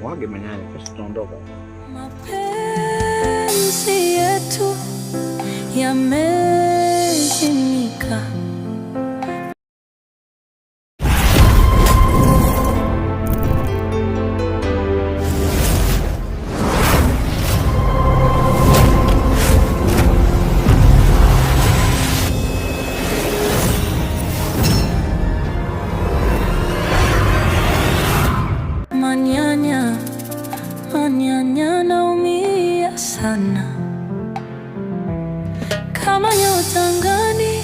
Wage manyanya kesho tunaondoka. Mapenzi yetu yamezimika. Manyanya naumia sana, kama nyota angani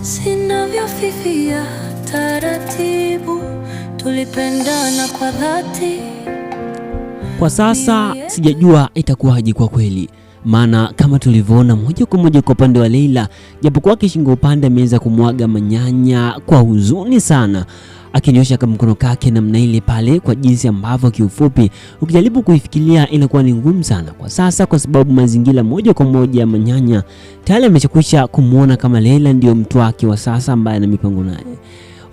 zinavyofifia taratibu. Tulipendana kwa dhati. Kwa sasa sijajua itakuwaje kwa kweli, maana kama tulivyoona moja kwa moja kwa upande wa Leila, japokuwa kishingo upande ameweza kumwaga manyanya kwa huzuni sana, akinyosha kama mkono kake namna ile pale, kwa jinsi ambavyo kiufupi ukijaribu kuifikiria inakuwa ni ngumu sana kwa sasa, kwa sababu mazingira moja kwa moja manyanya tayari ameshakwisha kumuona kama Leila ndio mtu wake wa sasa ambaye ana mipango naye.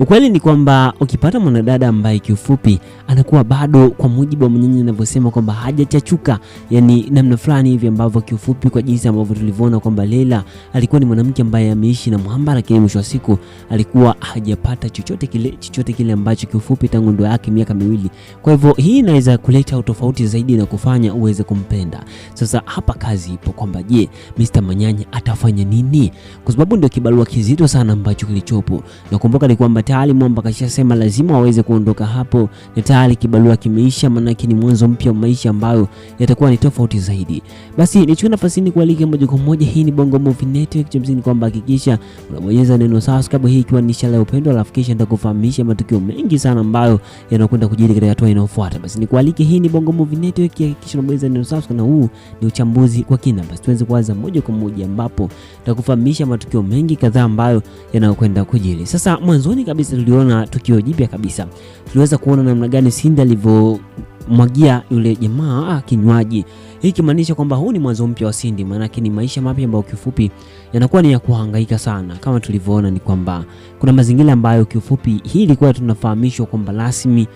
Ukweli ni kwamba ukipata mwanadada ambaye kiufupi anakuwa bado, kwa mujibu wa manyanya anavyosema, kwamba hajachachuka, yani namna fulani hivi ambavyo kiufupi, kwa jinsi ambavyo tulivyoona kwamba Leila alikuwa ni mwanamke ambaye ameishi na Mwamba, lakini mwisho wa siku alikuwa hajapata chochote kile ambacho kiufupi tangu ndoa yake miaka miwili. Kwa hivyo hii inaweza kuleta utofauti zaidi na kufanya uweze kumpenda. Sasa hapa kazi ipo kwamba je, Mr. Manyanya atafanya nini? Kwa sababu ndio kibarua kizito sana ambacho kilichopo. Nakumbuka ni kwamba tayari Mwamba kashasema lazima waweze kuondoka hapo, na tayari kibarua kimeisha, maana ni mwanzo mpya wa maisha ambayo yatakuwa ni tofauti zaidi. Basi nichukue nafasi hii kualika moja kwa moja, hii ni Bongo Movie Network. Chomsini kwamba hakikisha unabonyeza neno subscribe, hii ikiwa ni ishara ya upendo, alafu kisha nitakufahamisha matukio mengi sana ambayo yanakwenda kujiri katika hatua inayofuata. Basi nikualike, hii ni Bongo Movie Network, hakikisha unabonyeza neno subscribe, na huu ni uchambuzi kwa kina. Basi tuanze kuanza moja kwa moja, ambapo nitakufahamisha matukio mengi kadhaa ambayo yanakwenda kujiri. Sasa mwanzoni kabisa tuliona tukio jipya kabisa. Tuliweza kuona namna gani Cindy alivyomwagia yule jamaa kinywaji. Hii kimaanisha kwamba huu ni mwanzo mpya wa Cindy, maana ni maisha mapya ambayo kiufupi yanakuwa ni ya kuhangaika sana. Kama tulivyoona ni kwamba kuna mazingira ambayo kiufupi hii ilikuwa tunafahamishwa kwamba rasmi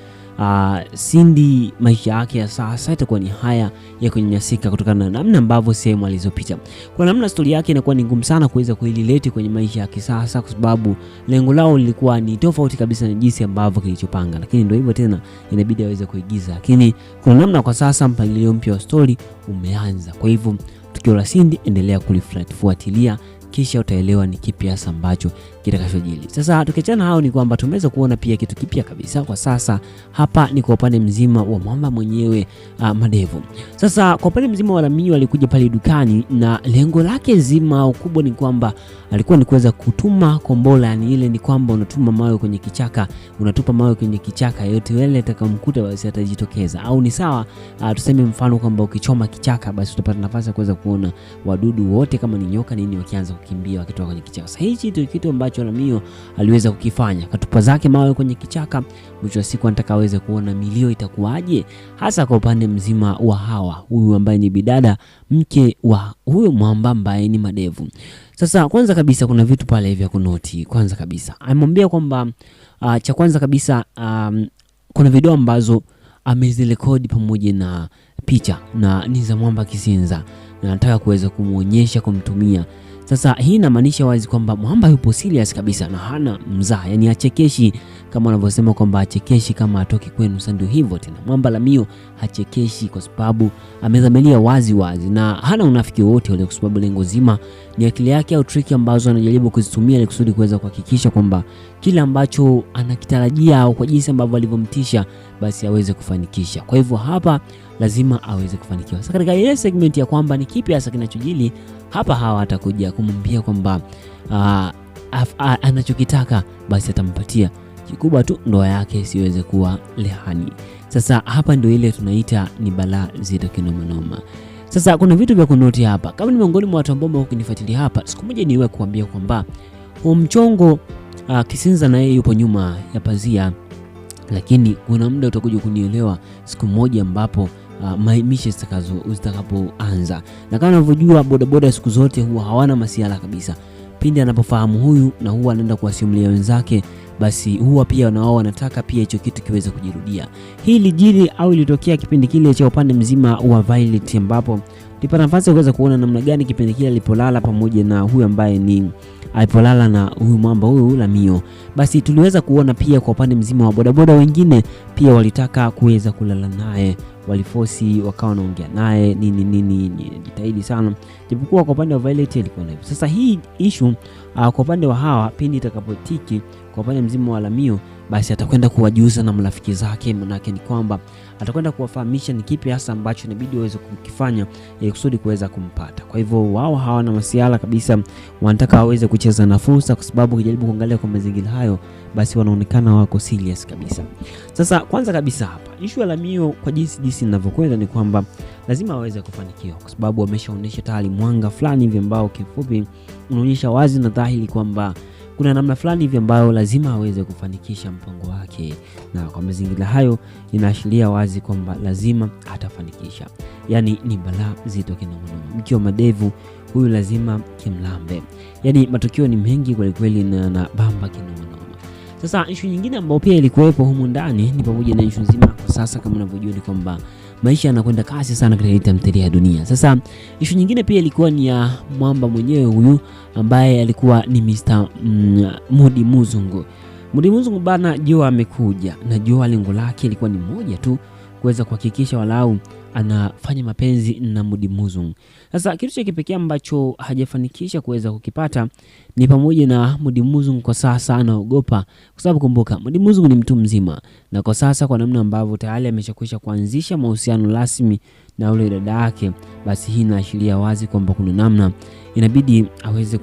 Cindy maisha yake ya sasa itakuwa ni haya ya kunyanyasika kutokana na namna ambavyo sehemu alizopita. Kwa namna story yake inakuwa ni ngumu sana kuweza kuilelete kwenye maisha ya kisasa, kwa sababu lengo lao lilikuwa ni tofauti kabisa na jinsi ambavyo kilichopanga, lakini ndio hivyo tena, inabidi aweze kuigiza. Lakini kuna namna kwa sasa mpangilio mpya wa story umeanza. Kwa hivyo tukio la Cindy endelea kulifuatilia, kisha utaelewa ni kipi hasa ambacho kitakachojili. Sasa tukiachana hao, ni kwamba tumeweza kuona pia kitu kipya kabisa kwa sasa. Hapa ni kwa upande mzima wa Mwamba mwenyewe, Madevu. Sasa kwa upande mzima wa Lamiyo alikuja pale dukani, na lengo lake zima ukubwa ni kwamba alikuwa ni kuweza kutuma kombola, yani ile ni kwamba unatuma mawe kwenye kichaka, unatupa mawe kwenye kichaka, yote yale atakamkuta basi atajitokeza. Au ni sawa, tuseme mfano kwamba ukichoma kichaka basi utapata nafasi ya kuweza kuona wadudu wote kama ni nyoka nini wakianza kukimbia wakitoka kwenye kichaka. Sasa hichi ndio kitu ambacho Lamiyo aliweza kukifanya, katupa zake mawe kwenye kichaka. Mwisho wa siku anataka aweze kuona milio itakuwaje, hasa kwa upande mzima wa Hawa, huyu ambaye ni bidada mke wa huyo Mwamba ambaye ni Madevu. Sasa kwanza kabisa kuna vitu pale vya kunoti. Kwanza kabisa amemwambia kwamba cha kwanza kabisa kuna video ambazo amezirekodi pamoja na picha na ni za Mwamba Kisinza, na anataka kuweza kumuonyesha, kumtumia. Sasa hii inamaanisha wazi kwamba Mwamba yupo serious kabisa na hana mzaha, yani achekeshi kama wanavyosema kwamba achekeshi kama atoki kwenu. Sasa ndio hivyo tena, Mwamba Lamiyo hachekeshi kwa sababu amedhamiria wazi na hana unafiki wote ule, kwa sababu lengo zima ni akili yake au trick ambazo anajaribu kuzitumia ili kusudi kuweza kuhakikisha kwamba kila ambacho anakitarajia au kwa jinsi ambavyo alivyomtisha basi aweze kufanikisha. Kwa hivyo hapa lazima aweze kufanikiwa. Sasa katika ile segment ya kwamba ni kipi hasa kinachojili hapa, Hawa atakuja kumwambia kwamba anachokitaka basi atampatia, kikubwa tu ndoa yake siweze kuwa lehani. Sasa hapa ndio ile tunaita ni balaa zito kinoma. Sasa kuna vitu vya kunoti hapa. Kama ni miongoni mwa watu ambao ukinifuatilia hapa, siku moja niwe kuambia kwamba mchongo Kisinza na yeye yupo nyuma ya pazia, lakini kuna muda utakuja kunielewa siku moja ambapo mishe zitakapoanza. Na kama unavyojua bodaboda siku zote huwa hawana masiala kabisa. pindi anapofahamu huyu na huwa anaenda kuwasimulia wenzake, basi huwa pia na wao wanataka pia hicho kitu kiweze kujirudia. Hii ilijiri au ilitokea kipindi kile cha upande mzima wa Violet, ambapo tulipata nafasi ya kuweza kuona namna gani kipindi kile alipolala pamoja na huyu ambaye ni alipolala na huyu mwamba huyu Lamio. Basi tuliweza kuona pia kwa upande mzima wa bodaboda wengine pia walitaka kuweza kulala naye, walifosi wakawa wanaongea naye nini jitahidi sana, japokuwa kwa upande wa Violet ilikuwa hivyo. Sasa hii issue kwa upande wa hawa pindi itakapotiki kwa upande mzima wa Lamio, basi atakwenda kuwajuza na marafiki zake, manake ni kwamba atakwenda kuwafahamisha ni kipi hasa ambacho inabidi waweze kukifanya ili kusudi kuweza kumpata. Kwa hivyo wao hawana masiala kabisa, wanataka waweze kucheza na fursa, kwa sababu ukijaribu kuangalia kwa mazingira hayo, basi wanaonekana wako serious kabisa. Sasa kwanza kabisa hapa issue ya Lamio kwa jinsi ninavyokwenda ni kwamba lazima waweze kufanikiwa, kwa sababu wameshaonyesha tayari mwanga fulani hivi ambao kifupi unaonyesha wazi na dhahiri kwamba kuna namna fulani hivi ambayo lazima aweze kufanikisha mpango wake, na kwa mazingira hayo inaashiria wazi kwamba lazima atafanikisha. Yani ni balaa zito kinamwona mkiwa madevu huyu, lazima kimlambe. Yani matukio ni mengi kwa kweli na bamba kinamwona. Sasa issue nyingine ambayo pia ilikuwepo humu ndani ni pamoja na issue nzima kwa sasa, kama unavyojua ni kwamba maisha yanakwenda kasi sana katika tamthilia ya dunia. Sasa issue nyingine pia ilikuwa ni ya mwamba mwenyewe huyu ambaye alikuwa ni Mr. Mudi Muzungu. Mudi Muzungu bana, Joa amekuja na Joa lengo lake ilikuwa ni moja tu, kuweza kuhakikisha walau anafanya mapenzi na Mudi Muzungu. Sasa kitu cha kipekee ambacho hajafanikisha kuweza kukipata ni pamoja na Mudi Muzungu kwa sasa anaogopa, kwa sababu kumbuka Mudi Muzungu ni mtu mzima, na kwa sasa kwa namna ambavyo tayari ameshakwisha kuanzisha mahusiano rasmi na yule dada yake, basi hii inaashiria wazi kwamba kuna namna inabidi aweze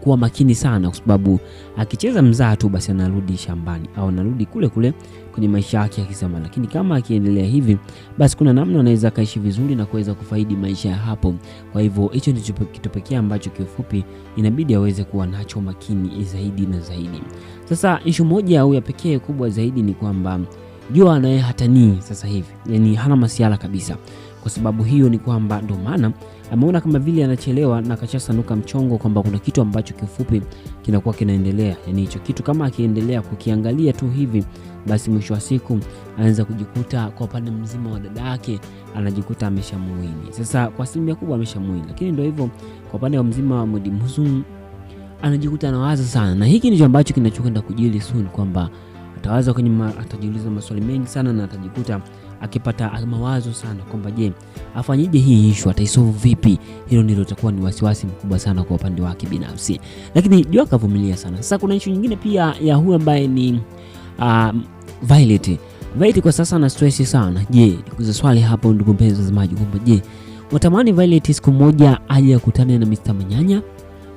kuwa makini sana, kwa sababu akicheza mzaa tu basi anarudi shambani au anarudi kule kule kwenye maisha yake ya kisama. Lakini kama akiendelea hivi, basi kuna namna anaweza kaishi vizuri na kuweza kufaidi maisha ya hapo. Kwa hivyo hicho ndicho kitu pekee ambacho kiufupi inabidi aweze kuwa nacho makini zaidi na zaidi. Sasa issue moja au ya pekee kubwa zaidi ni kwamba Joa naye hatanii sasa hivi, yani hana masiala kabisa. Kwa sababu hiyo ni kwamba ndo maana ameona kama vile anachelewa na akachasanuka mchongo kwamba kuna kitu ambacho kifupi kinakuwa kinaendelea. Yani hicho kitu kama akiendelea kukiangalia tu hivi, basi mwisho wa siku anaanza kujikuta kwa upande mzima wa dada yake anajikuta ameshamuini. Sasa kwa asilimia kubwa ameshamuini, lakini ndio hivyo kwa upande wa mzima wa Mudi Muzungu anajikuta anawaza sana, na hiki ndicho ambacho kinachokwenda kujili soon, kwamba atawaza atajiuliza maswali mengi sana na atajikuta akipata mawazo sana kwamba je, afanyije hii issue, ataisolve vipi? Hilo ndilo litakuwa ni wasiwasi mkubwa sana kwa upande wake binafsi, lakini Joa akavumilia sana. Sasa kuna issue nyingine pia ya huyu ambaye ni Violet. Violet kwa sasa ana stress sana. Je, nikuuliza swali hapo ndugu mpenzi mtazamaji kwamba je, unatamani Violet siku moja aje akutane na Mr. Manyanya,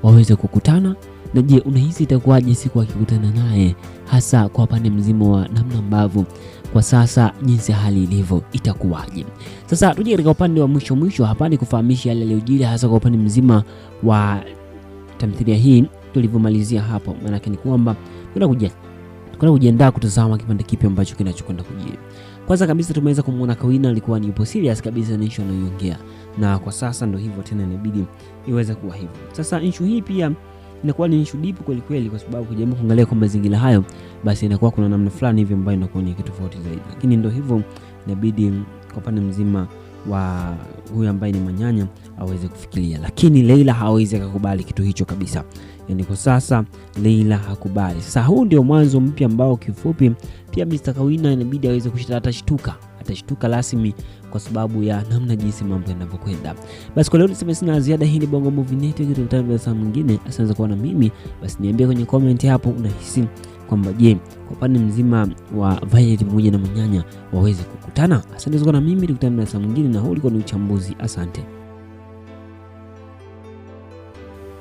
waweze kukutana? Na je, unahisi itakuwaje siku akikutana naye, hasa kwa upande mzima wa namna ambavyo kwa sasa jinsi hali ilivyo itakuwaje? Sasa tuje katika upande wa mwisho hapa ni kufahamisha yale yaliyojiri hasa kwa upande mzima wa tamthilia hii tulivyomalizia hapo. Maana yake ni kwamba kuna kujiandaa kutazama kipande kipi ambacho kinachokwenda kujiri. Kwanza kabisa tumeweza kumuona Kawina alikuwa ni yupo serious kabisa na issue anayoongea, na kwa sasa ndio hivyo tena, inabidi iweze kuwa hivyo. Sasa issue hii pia inakuwa ni issue deep kweli kweli, kwa sababu kujaribu kuangalia kwa mazingira hayo, basi inakuwa kuna namna fulani hivi ambayo inakuwa ni kitu tofauti zaidi. Lakini ndio hivyo, inabidi kwa pande mzima wa huyu ambaye ni Manyanya aweze kufikiria, lakini Leila hawezi kukubali kitu hicho kabisa. Yani kwa sasa Leila hakubali. Sasa huu ndio mwanzo mpya ambao kifupi pia Mr. Kawina inabidi aweze atashtuka rasmi kwa sababu ya namna jinsi mambo yanavyokwenda. Basi kwa leo niseme sina ziada. Hii ni Bongo Movie Network, tukutane kwa saa mwingine. Asante kwa kuwa na mimi. Basi niambie kwenye comment hapo unahisi kwamba je, kwa upande mzima wa Violet pamoja na Manyanya waweze kukutana? Asante kwa kuwa na mimi, tukutane kwa saa mwingine, na huu ulikuwa ni uchambuzi. Asante.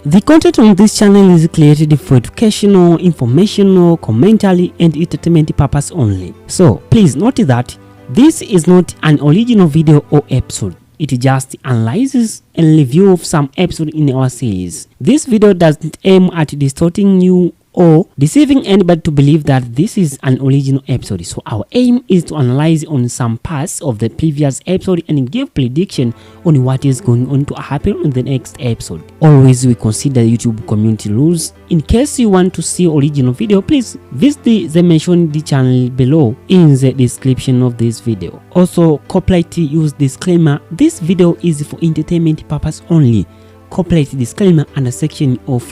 The content on this channel is created for educational, informational, commentary and entertainment purpose only. So please note that this is not an original video or episode. It just analyzes and review of some episode in our series. This video doesn't aim at distorting you or deceiving anybody to believe that this is an original episode. So our aim is to analyze on some parts of the previous episode and give prediction on what is going on to happen in the next episode. Always we consider YouTube community rules. In case you want to see original video, please visit the mentioned channel below in the description of this video. Also, copyright use disclaimer. This video is for entertainment purpose only. Copyright disclaimer under section of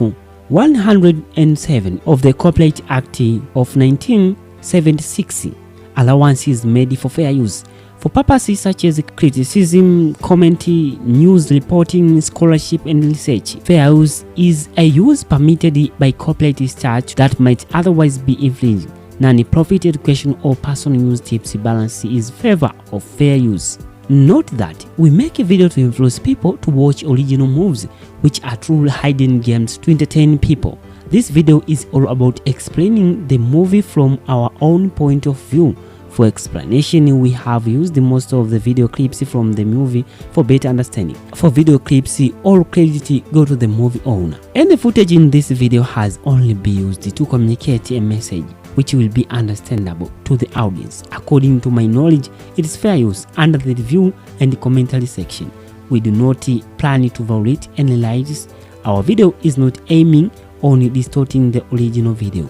107 of the Copyright Act of 1976. Allowance is made for fair use for purposes such as criticism, commentary, news reporting, scholarship, and research. Fair use is a use permitted by copyright statute that might otherwise be infringed. Non-profit education or personal use tips balance is favor of fair use. Note that we make a video to influence people to watch original movies, which are truly hidden gems to entertain people. This video is all about explaining the movie from our own point of view. For explanation, we have used most of the video clips from the movie for better understanding. For video clips, all credit go to the movie owner. And the footage in this video has only been used to communicate a message which will be understandable to the audience. According to my knowledge, it is fair use under the review and commentary section. We do not plan to violate any rights. Our video is not aiming on distorting the original video.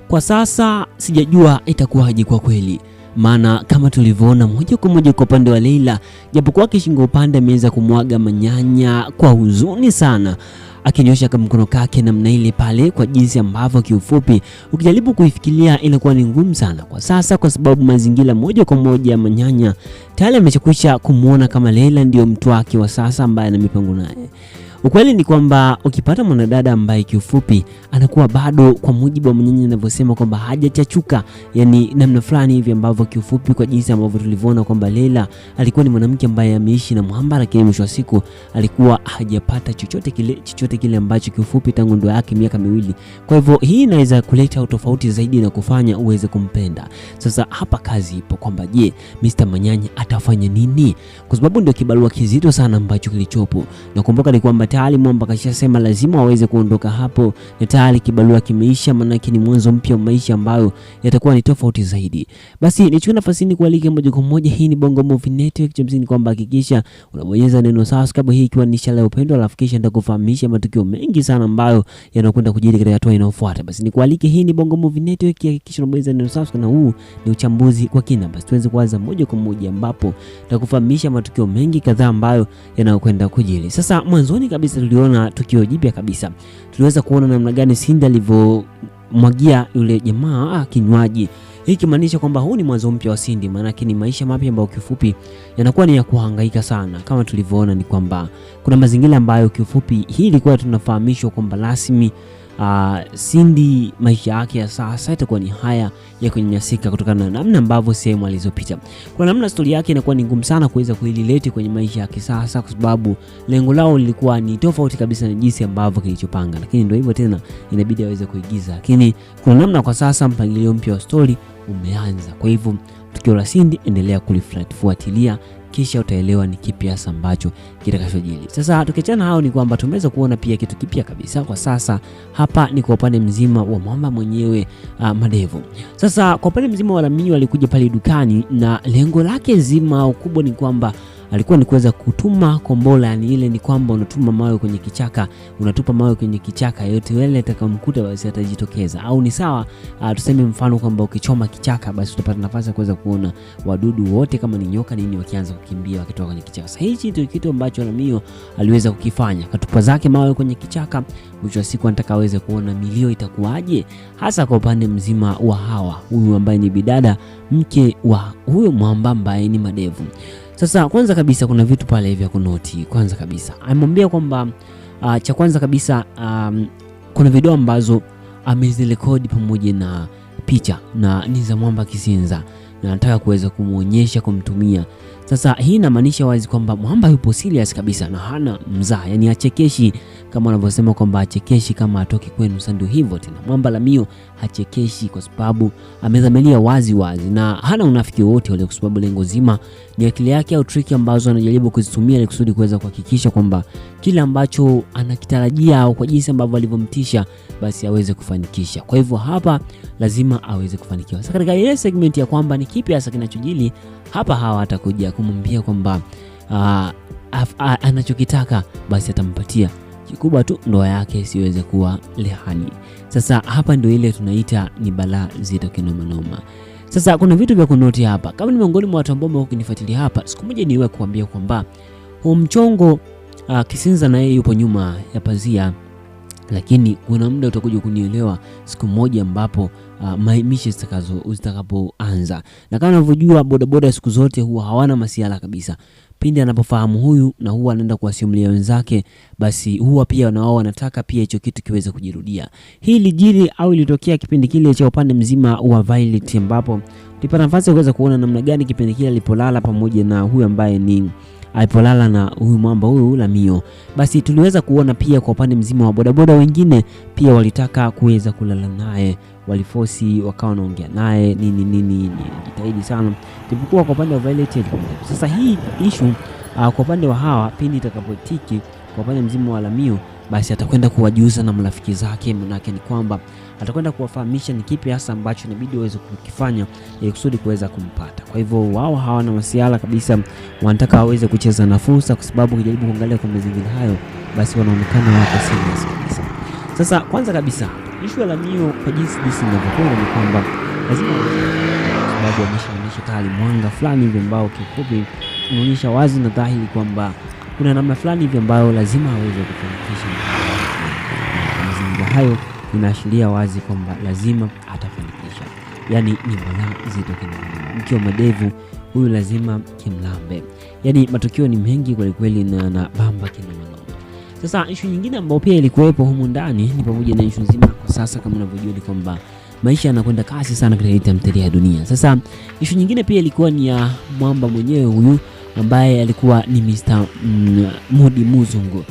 Kwa sasa sijajua itakuwaje kwa kweli, maana kama tulivyoona moja kwa moja kwa upande wa Leila, japokuwa kishingo upande ameweza kumwaga manyanya kwa huzuni sana, akinyosha kama mkono kake namna ile pale, kwa jinsi ambavyo kiufupi ukijaribu kuifikiria inakuwa ni ngumu sana kwa sasa, kwa sababu mazingira moja kwa moja ya manyanya tayari ameshakwisha kumuona kama Leila ndio mtu wake wa sasa ambaye ana mipango naye. Ukweli ni kwamba ukipata mwanadada ambaye kiufupi anakuwa bado, kwa mujibu wa mwenyewe anavyosema, kwamba hajachachuka, yani namna fulani hivi ambavyo kiufupi, kwa jinsi ambavyo tulivyoona kwamba Leila alikuwa ni mwanamke ambaye ameishi na Mwamba, lakini mwisho wa siku alikuwa hajapata chochote kile ambacho kiufupi tangu ndoa yake miaka miwili. Kwa hivyo hii inaweza kuleta utofauti zaidi na kufanya uweze kumpenda. Sasa hapa kazi ipo kwamba je, Mr. Manyanya atafanya nini? Kwa sababu ndio kibarua kizito sana ambacho kilichopo. Nakumbuka ni kwamba tayari Mwamba kashasema lazima waweze kuondoka hapo, na tayari kibarua kimeisha, maana ni mwanzo mpya wa maisha ambayo yatakuwa ni tofauti zaidi. Basi nichukue nafasi hii kualika moja kwa moja, hii ni Bongo Movie Network. Jamani, kwamba hakikisha unabonyeza neno subscribe, hii ikiwa ni ishara ya upendo, alafu kisha nitakufahamisha matukio mengi sana ambayo yanakwenda kujiri katika hatua inayofuata. Basi nikualike, hii ni Bongo Movie Network, hakikisha unabonyeza neno subscribe, na huu ni uchambuzi kwa kina. Basi tuanze kuanza moja kwa moja, ambapo nitakufahamisha matukio mengi kadhaa ambayo yanakwenda kujiri. Sasa mwanzoni kabisa tuliona tukio jipya kabisa. Tuliweza kuona namna gani Cindy alivyomwagia yule jamaa kinywaji. Hii kimaanisha kwamba huu ni mwanzo mpya wa Cindy, maana ni maisha mapya ambayo kifupi yanakuwa ni ya kuhangaika sana. Kama tulivyoona ni kwamba kuna mazingira ambayo kifupi hii ilikuwa tunafahamishwa kwamba rasmi Cindy maisha yake ya sasa itakuwa ni haya ya kunyanyasika kutokana na namna ambavyo sehemu alizopita. Kwa namna story yake inakuwa ni ngumu sana kuweza kuilelete kwenye maisha yake sasa, kwa sababu lengo lao lilikuwa ni tofauti kabisa na jinsi ambavyo kilichopanga, lakini ndio hivyo tena, inabidi aweze kuigiza. Lakini kuna namna kwa sasa mpangilio mpya wa story umeanza. Kwa hivyo tukio la Cindy endelea kulifuatilia, kisha utaelewa ni kipi hasa ambacho kitakachojiri. Sasa tukiachana hao, ni kwamba tumeweza kuona pia kitu kipya kabisa kwa sasa. Hapa ni kwa upande mzima wa Mwamba mwenyewe, Madevu. Sasa kwa upande mzima wa Lamiyo alikuja pale dukani, na lengo lake zima kubwa ni kwamba alikuwa ni kuweza kutuma kombola, yani ile ni kwamba unatuma mawe kwenye kichaka, unatupa mawe kwenye kichaka, yote yale atakamkuta basi atajitokeza. Au ni sawa, tuseme mfano kwamba ukichoma kichaka basi utapata nafasi ya kuweza kuona wadudu wote kama ni nyoka nini wakianza kukimbia wakitoka kwenye kichaka. Sasa hichi ndio kitu ambacho Lamiyo aliweza kukifanya, katupa zake mawe kwenye kichaka. Mwisho wa siku anataka aweze kuona milio itakuwaje, hasa kwa upande mzima wa Hawa, huyu ambaye ni bidada mke wa huyo Mwamba ambaye ni Madevu. Sasa kwanza kabisa kuna vitu pale vya kunoti. Kwanza kabisa amemwambia kwamba cha kwanza kabisa kuna video ambazo amezirekodi pamoja na picha na ni za Mwamba Kisinza na anataka kuweza kumuonyesha kumtumia. Sasa hii inamaanisha wazi kwamba Mwamba yupo serious kabisa na hana mzaha, yani hachekeshi kama wanavyosema kwamba hachekeshi kama atoki kwenu. Sasa ndio hivyo tena, Mwamba Lamio hachekeshi kwa sababu amedhamiria wazi na hana unafiki wote ule, kwa sababu lengo zima ni akili yake au trick ambazo anajaribu kuzitumia ili kusudi kuweza kuhakikisha kwamba kila ambacho anakitarajia au kwa jinsi ambavyo alivyomtisha basi aweze kufanikisha. Kwa hivyo hapa lazima aweze kufanikiwa. Sasa katika ile segment ya kwamba ni kipi hasa kinachojili hapa, Hawa atakuja kumwambia kwamba anachokitaka basi atampatia. Kikubwa tu ndoa yake siweze kuwa lehani. Sasa hapa ndio ile tunaita ni balaa zito kinoma noma. Sasa kuna vitu vya kunoti hapa. Kama ni miongoni mwa watu ambao mkinifuatilia hapa, siku moja niwe kuambia kwamba huu mchongo Kisinza na yeye yupo nyuma ya pazia, lakini kuna muda utakuja kunielewa siku moja ambapo maimisha zitakapoanza. Na kama unavyojua bodaboda siku zote huwa hawana masiala kabisa. Pindi anapofahamu huyu na huwa anaenda kuwasimulia wenzake, basi huwa pia na wao wanataka pia hicho kitu kiweze kujirudia. Hii lijiri au ilitokea kipindi kile cha upande mzima wa Violet, ambapo tulipata nafasi ya kuweza kuona namna gani kipindi kile alipolala pamoja na huyu ambaye ni alipolala na huyu Mwamba huyu Lamio. Basi tuliweza kuona pia kwa upande mzima wa bodaboda wengine pia walitaka kuweza kulala naye, walifosi wakawa wanaongea naye nini jitahidi sana. Tulipokuwa kwa upande wa Violet. Sasa hii issue kwa upande wa Hawa pindi itakapotiki kwa upande mzima wa Lamio, basi atakwenda kuwajuza na marafiki zake, manake ni kwamba atakwenda kuwafahamisha ni kipi hasa ambacho inabidi waweze kukifanya ili kusudi kuweza kumpata. Kwa hivyo wao hawana masiala kabisa, wanataka waweze kucheza na fursa, kwa sababu ukijaribu kuangalia kwa mazingira hayo basi wanaonekana wako serious kabisa. Sasa kwanza kabisa issue ya Lamio kwa jinsi inavyokwenda ni kwamba lazima, sababu ameshaonyesha tayari mwanga fulani hivi ambao kifupi unaonyesha wazi na dhahiri kwamba kuna namna fulani hivi ambayo lazima aweze kufanikisha. Mazingira hayo inaashiria wazi kwamba lazima atafanikisha. Yani ni balaa zito kinoma. Mkiwa madevu huyu lazima kimlambe. Yani matukio ni mengi kwa kweli na bamba kinoma. Sasa issue nyingine ambayo pia ilikuwepo humu ndani ni pamoja na issue nzima kwa sasa kama unavyojua ni kwamba maisha yanakwenda kasi sana katika tamthilia ya dunia. Sasa issue nyingine pia ilikuwa ni ya Mwamba mwenyewe huyu ambaye alikuwa ni Mr. Mudi Muzungu.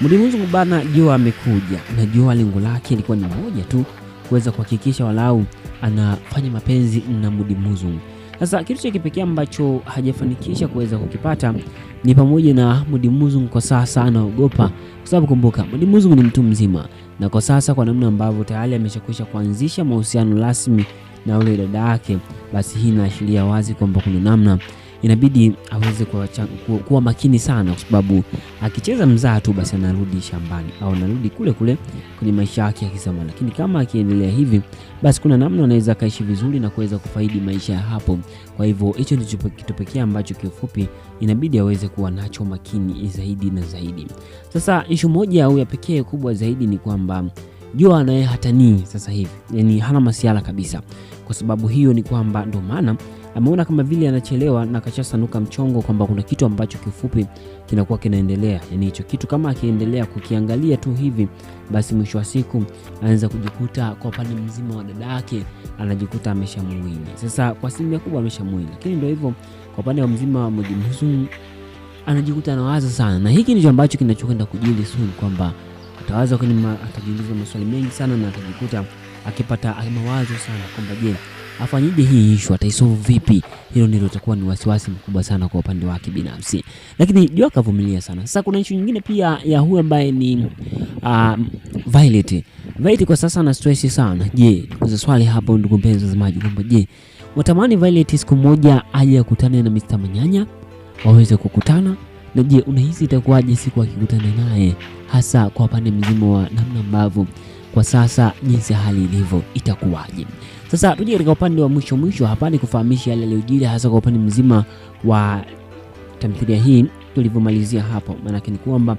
Mudi Muzungu bana, Joa amekuja na Joa lengo lake ilikuwa ni moja tu, kuweza kuhakikisha walau anafanya mapenzi na Mudi Muzungu. Sasa kitu cha kipekee ambacho hajafanikisha kuweza kukipata ni pamoja na Mudi Muzungu kwa sasa anaogopa, kwa sababu kumbuka Mudi Muzungu ni mtu mzima, na kwa sasa kwa namna ambavyo tayari ameshakwisha kuanzisha mahusiano rasmi na yule dada yake, basi hii inaashiria wazi kwamba kuna namna inabidi aweze kuwa makini sana, kwa sababu akicheza mzaa tu basi anarudi shambani au anarudi kule kwenye maisha yake ya kizamani. Lakini kama akiendelea hivi basi kuna namna anaweza kaishi vizuri na kuweza kufaidi maisha ya hapo. Kwa hivyo hicho ndicho kitu pekee ambacho kiufupi inabidi aweze kuwa nacho makini zaidi na zaidi. Sasa issue moja au ya pekee kubwa zaidi ni kwamba Joa naye hatanii sasa hivi, yani hana masiala kabisa. Kwa sababu hiyo ni kwamba ndio maana ameona kama vile anachelewa na akachasanuka mchongo kwamba kuna kitu ambacho kifupi kinakuwa kinaendelea. Yani hicho kitu kama akiendelea kukiangalia tu hivi, basi mwisho wa siku anaanza kujikuta kwa upande mzima wa dada yake anajikuta ameshamuwini. Sasa kwa asilimia kubwa ameshamuwini, lakini ndio hivyo kwa upande wa mzima wa Mudi Muzungu anajikuta anawaza sana, na hiki ndicho ambacho kinachokwenda kujili soon, kwamba atawaza atajiuliza maswali mengi sana na atajikuta akipata mawazo sana kwamba je, afanyije hii issue, ataisolve vipi? Hilo ndilo litakuwa ni wasiwasi mkubwa sana kwa upande wake binafsi, lakini Joa kavumilia sana. Sasa kuna issue nyingine pia ya huyu ambaye ni Violet. Violet kwa sasa ana stress sana. Je, kuna swali hapo ndugu mpenzi mtazamaji kwamba je, watamani Violet siku moja aje akutane na Mr. Manyanya, waweze kukutana? Na je, unahisi itakuwaje siku akikutana naye, hasa kwa upande mzima wa namna ambavyo kwa sasa jinsi hali ilivyo itakuwaje? Sasa tuje katika upande wa mwisho hapa ni kufahamisha yale yaliyojiri hasa kwa upande mzima wa tamthilia hii tulivyomalizia hapo. Maana yake ni kwamba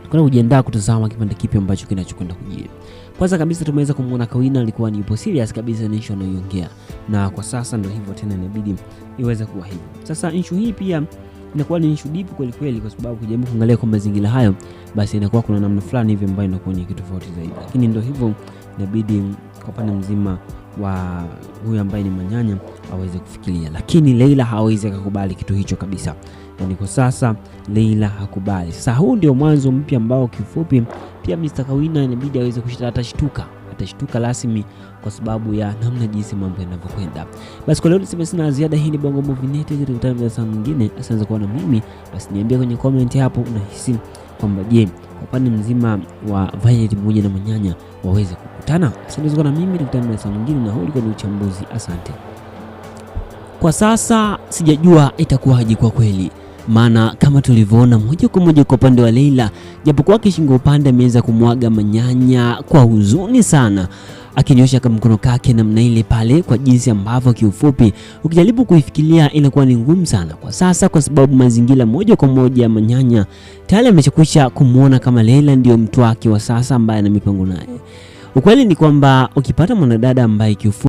kuna kujiandaa kutazama kipande kipi ambacho kinachokwenda kujiri. Kwanza kabisa tumeweza kumuona Kawina alikuwa ni yupo serious kabisa na issue anayoongea, na kwa sasa ndio hivyo tena inabidi iweze kuwa hivyo. Sasa issue hii pia inakuwa ni issue deep kweli, kwa sababu kujaribu kuangalia kwa mazingira hayo basi inakuwa kuna namna fulani hivi ambayo inakuwa ni kitu tofauti zaidi, lakini ndio hivyo inabidi kwa upande mzima wa huyu ambaye ni manyanya aweze kufikiria, lakini Leila hawezi kukubali kitu hicho kabisa. Yani kwa sasa Leila hakubali. Sasa huu ndio mwanzo mpya ambao kifupi pia Mr. Kawina inabidi aweze atashtuka rasmi kwa sababu ya namna jinsi mambo yanavyokwenda. Basi kwa leo niseme sina ziada. Hii ni Bongo Movie Net, tukutane kwa saa nyingine. Asante kuwa na mimi. Basi niambie kwenye comment hapo unahisi kwamba je, kwa upande mzima wa Violet pamoja na manyanya waweze kukutana? Asante kuwa na mimi, tukutane kwa saa nyingine, na huu ulikuwa ni uchambuzi. Asante. Kwa sasa sijajua itakuwaje kwa kweli, maana kama tulivyoona moja kwa moja kwa upande wa Leila, japokuwa kishingo upande ameweza kumwaga manyanya kwa huzuni sana, akinyosha mkono kake namna ile pale, kwa jinsi ambavyo kiufupi ukijaribu kuifikiria inakuwa ni ngumu sana kwa sasa, kwa sababu mazingira moja kwa moja manyanya tayari ameshakwisha kumuona kama Leila ndio mtu wake wa sasa ambaye ana mipango naye. Ukweli ni kwamba ukipata mwanadada ambaye kiufupi